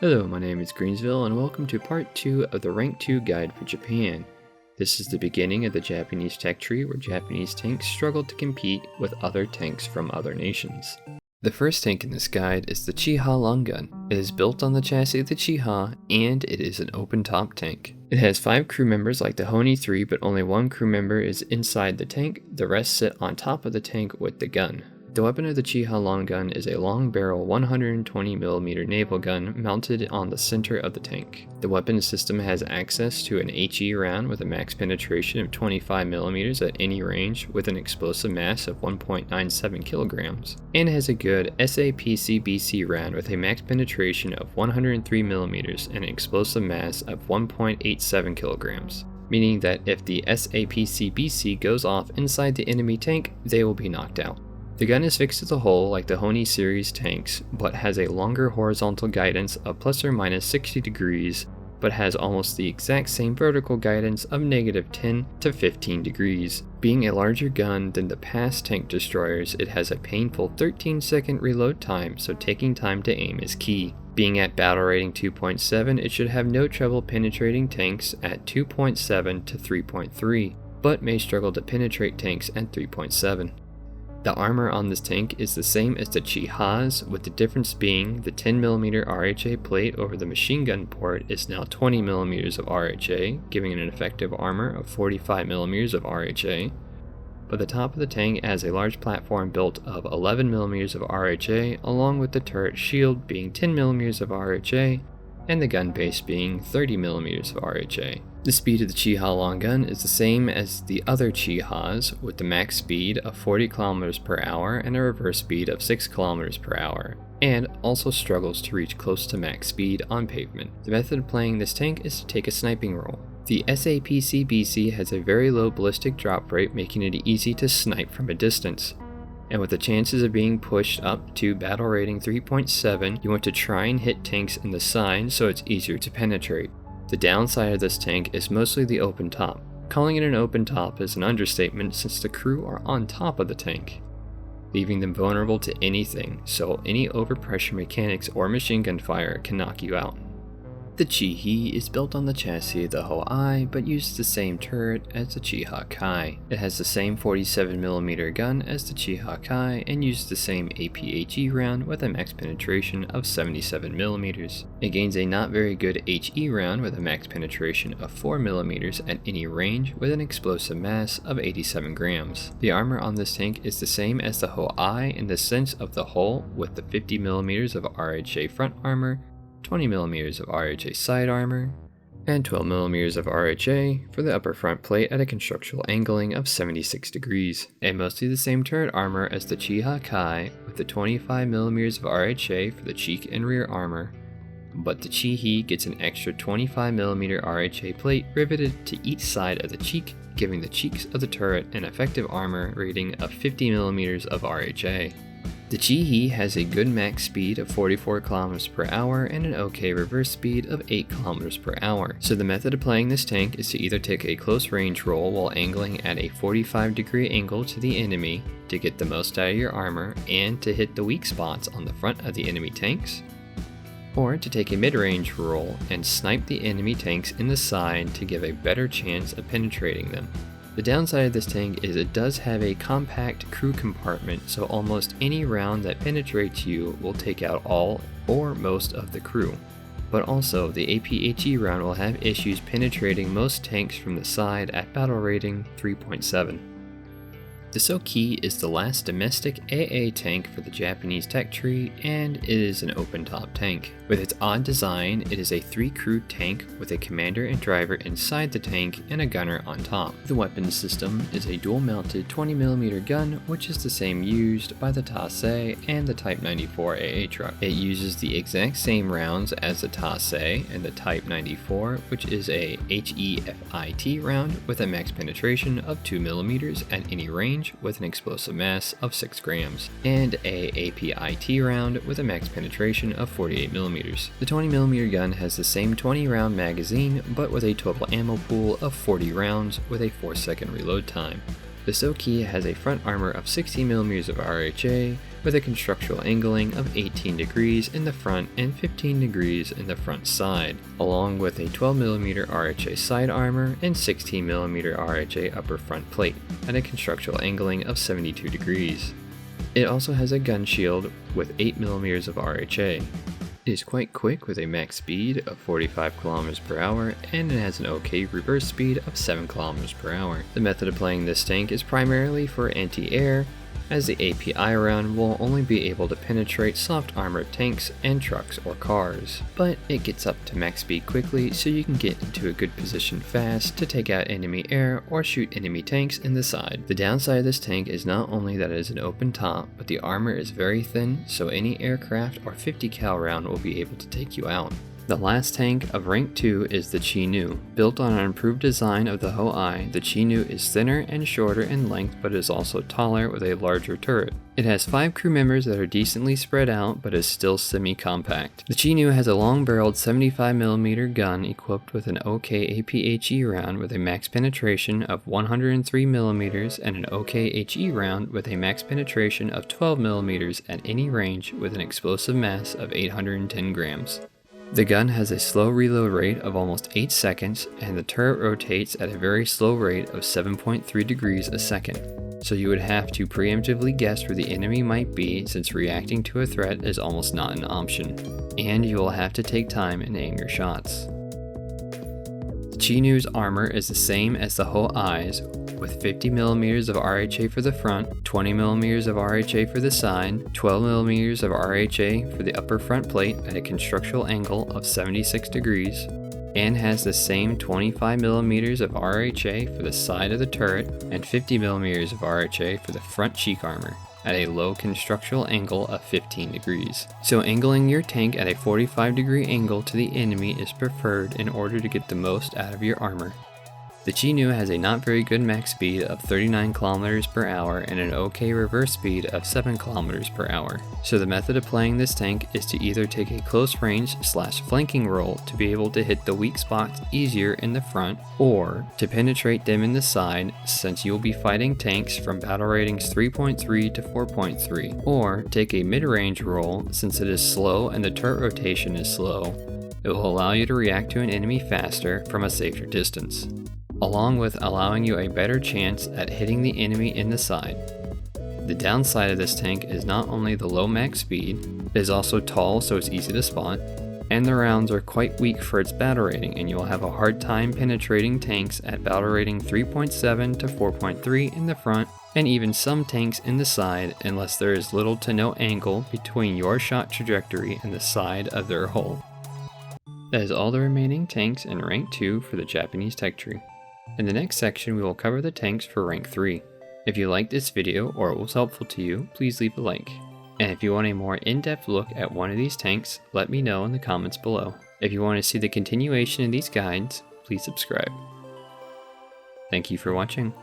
Hello, my name is Greensville and welcome to part 2 of the Rank 2 Guide for Japan. This is the beginning of the Japanese tech tree where Japanese tanks struggle to compete with other tanks from other nations. The first tank in this guide is the Chiha long gun. It is built on the chassis of the Chiha and it is an open top tank. It has 5 crew members like the Honi 3, but only 1 crew member is inside the tank, the rest sit on top of the tank with the gun. The weapon of the Chiha long gun is a long barrel 120mm naval gun mounted on the center of the tank. The weapon system has access to an HE round with a max penetration of 25mm at any range with an explosive mass of 1.97 kilograms, and has a good SAPC-BC round with a max penetration of 103mm and an explosive mass of 1.87 kilograms, meaning that if the SAPC-BC goes off inside the enemy tank, they will be knocked out. The gun is fixed to the hull like the Honi series tanks, but has a longer horizontal guidance of plus or minus 60 degrees, but has almost the exact same vertical guidance of negative 10 to 15 degrees. Being a larger gun than the past tank destroyers, it has a painful 13-second reload time, so taking time to aim is key. Being at battle rating 2.7, it should have no trouble penetrating tanks at 2.7 to 3.3, but may struggle to penetrate tanks at 3.7. The armor on this tank is the same as the Chiha's, with the difference being the 10mm RHA plate over the machine gun port is now 20mm of RHA, giving it an effective armor of 45mm of RHA. But the top of the tank has a large platform built of 11mm of RHA, along with the turret shield being 10mm of RHA, and the gun base being 30mm of RHA. The speed of the Chiha long gun is the same as the other Chihas, with the max speed of 40 km per hour and a reverse speed of 6 km per hour, and also struggles to reach close to max speed on pavement. The method of playing this tank is to take a sniping role. The SAPC-BC has a very low ballistic drop rate, making it easy to snipe from a distance. And with the chances of being pushed up to battle rating 3.7, you want to try and hit tanks in the side so it's easier to penetrate. The downside of this tank is mostly the open top. Calling it an open top is an understatement since the crew are on top of the tank, leaving them vulnerable to anything, so any overpressure mechanics or machine gun fire can knock you out. The Chihi is built on the chassis of the Ho-Ai, but uses the same turret as the Chiha Kai. It has the same 47mm gun as the Chiha Kai and uses the same APHE round with a max penetration of 77mm. It gains a not very good HE round with a max penetration of 4mm at any range with an explosive mass of 87 grams. The armor on this tank is the same as the Ho-Ai in the sense of the hull, with the 50mm of RHA front armor, 20mm of RHA side armor, and 12mm of RHA for the upper front plate at a constructional angling of 76 degrees, and mostly the same turret armor as the Chiha Kai with the 25mm of RHA for the cheek and rear armor, but the Chihi gets an extra 25mm RHA plate riveted to each side of the cheek, giving the cheeks of the turret an effective armor rating of 50mm of RHA. The Chihi has a good max speed of 44 km per hour and an okay reverse speed of 8 km per hour, so the method of playing this tank is to either take a close range roll while angling at a 45-degree angle to the enemy to get the most out of your armor and to hit the weak spots on the front of the enemy tanks, or to take a mid-range roll and snipe the enemy tanks in the side to give a better chance of penetrating them. The downside of this tank is it does have a compact crew compartment, so almost any round that penetrates you will take out all or most of the crew. But also, the APHE round will have issues penetrating most tanks from the side at battle rating 3.7. The Soki is the last domestic AA tank for the Japanese tech tree, and it is an open-top tank. With its odd design, it is a 3-crew tank with a commander and driver inside the tank and a gunner on top. The weapon system is a dual-mounted 20mm gun, which is the same used by the Taisei and the Type 94 AA truck. It uses the exact same rounds as the Taisei and the Type 94, which is a HEFIT round with a max penetration of 2mm at any range with an explosive mass of 6 grams, and a APIT round with a max penetration of 48mm. The 20mm gun has the same 20-round magazine, but with a total ammo pool of 40 rounds with a 4-second reload time. The Soki has a front armor of 60mm of RHA, with a constructional angling of 18 degrees in the front and 15 degrees in the front side, along with a 12mm RHA side armor and 16mm RHA upper front plate at a constructional angling of 72 degrees. It also has a gun shield with 8mm of RHA. It is quite quick with a max speed of 45 km per hour, and it has an okay reverse speed of 7 km per hour. The method of playing this tank is primarily for anti-air, as the API round will only be able to penetrate soft armored tanks and trucks or cars. But it gets up to max speed quickly, so you can get into a good position fast to take out enemy air or shoot enemy tanks in the side. The downside of this tank is not only that it is an open top, but the armor is very thin, so any aircraft or 50 cal round will be able to take you out. The last tank of rank 2 is the Chi-Nu. Built on an improved design of the Ho-Ai, the Chi-Nu is thinner and shorter in length, but is also taller with a larger turret. It has 5 crew members that are decently spread out, but is still semi-compact. The Chi-Nu has a long-barreled 75mm gun equipped with an OK APHE round with a max penetration of 103mm and an OK HE round with a max penetration of 12mm at any range with an explosive mass of 810 grams. The gun has a slow reload rate of almost 8 seconds, and the turret rotates at a very slow rate of 7.3 degrees a second, so you would have to preemptively guess where the enemy might be, since reacting to a threat is almost not an option, and you will have to take time and aim your shots. The Chi-Nu's armor is the same as the Ho-Ai's, with 50mm of RHA for the front, 20mm of RHA for the side, 12mm of RHA for the upper front plate at a constructional angle of 76 degrees, and has the same 25mm of RHA for the side of the turret and 50mm of RHA for the front cheek armor at a low constructional angle of 15 degrees. So angling your tank at a 45-degree angle to the enemy is preferred in order to get the most out of your armor. The Chi-Nu has a not very good max speed of 39 km per hour and an okay reverse speed of 7 km per hour. So the method of playing this tank is to either take a close range / flanking role to be able to hit the weak spots easier in the front, or to penetrate them in the side, since you will be fighting tanks from battle ratings 3.3 to 4.3, or take a mid-range role since it is slow and the turret rotation is slow. It will allow you to react to an enemy faster from a safer distance, along with allowing you a better chance at hitting the enemy in the side. The downside of this tank is not only the low max speed, it is also tall so it's easy to spot, and the rounds are quite weak for its battle rating, and you will have a hard time penetrating tanks at battle rating 3.7 to 4.3 in the front, and even some tanks in the side, unless there is little to no angle between your shot trajectory and the side of their hull. That is all the remaining tanks in rank 2 for the Japanese tech tree. In the next section we will cover the tanks for rank 3. If you liked this video or it was helpful to you, please leave a like. And if you want a more in-depth look at one of these tanks, let me know in the comments below. If you want to see the continuation of these guides, please subscribe. Thank you for watching.